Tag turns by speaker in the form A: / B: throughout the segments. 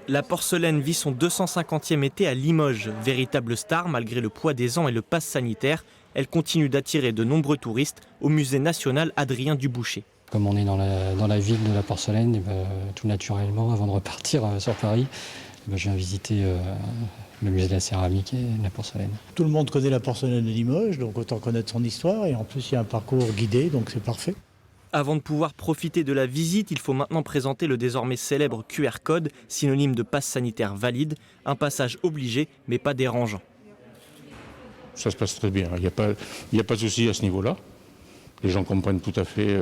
A: La porcelaine vit son 250e été à Limoges. Véritable star malgré le poids des ans et le pass sanitaire, elle continue d'attirer de nombreux touristes au musée national Adrien Dubouché.
B: Comme on est dans la ville de la porcelaine, et tout naturellement, avant de repartir sur Paris, je viens visiter le musée de la céramique et de la porcelaine.
C: Tout le monde connaît la porcelaine de Limoges, donc autant connaître son histoire. Et en plus, il y a un parcours guidé, donc c'est parfait.
A: Avant de pouvoir profiter de la visite, il faut maintenant présenter le désormais célèbre QR code, synonyme de passe sanitaire valide, un passage obligé mais pas dérangeant.
D: Ça se passe très bien, il n'y a pas de souci à ce niveau-là. Les gens comprennent tout à fait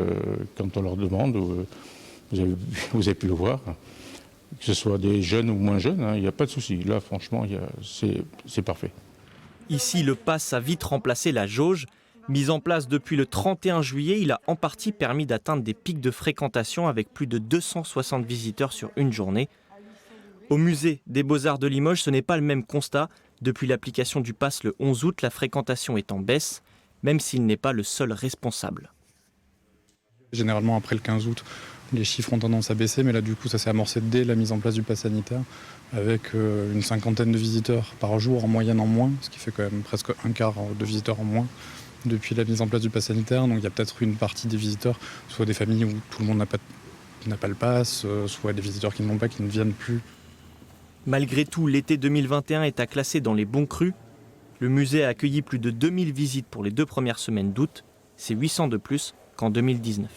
D: quand on leur demande, vous avez pu le voir, que ce soit des jeunes ou moins jeunes, il n'y a pas de souci. Là, franchement, c'est parfait.
A: Ici, le pass a vite remplacé la jauge. Mis en place depuis le 31 juillet, il a en partie permis d'atteindre des pics de fréquentation avec plus de 260 visiteurs sur une journée. Au musée des Beaux-Arts de Limoges, ce n'est pas le même constat. Depuis l'application du pass le 11 août, la fréquentation est en baisse, même s'il n'est pas le seul responsable.
E: Généralement, après le 15 août, les chiffres ont tendance à baisser, mais là, du coup, ça s'est amorcé dès la mise en place du pass sanitaire, avec une cinquantaine de visiteurs par jour en moyenne en moins, ce qui fait quand même presque un quart de visiteurs en moins depuis la mise en place du pass sanitaire. Donc il y a peut-être une partie des visiteurs, soit des familles où tout le monde n'a pas le pass, soit des visiteurs qui ne l'ont pas, qui ne viennent plus.
A: Malgré tout, l'été 2021 est à classer dans les bons crus. Le musée a accueilli plus de 2000 visites pour les 2 premières semaines d'août. C'est 800 de plus qu'en 2019.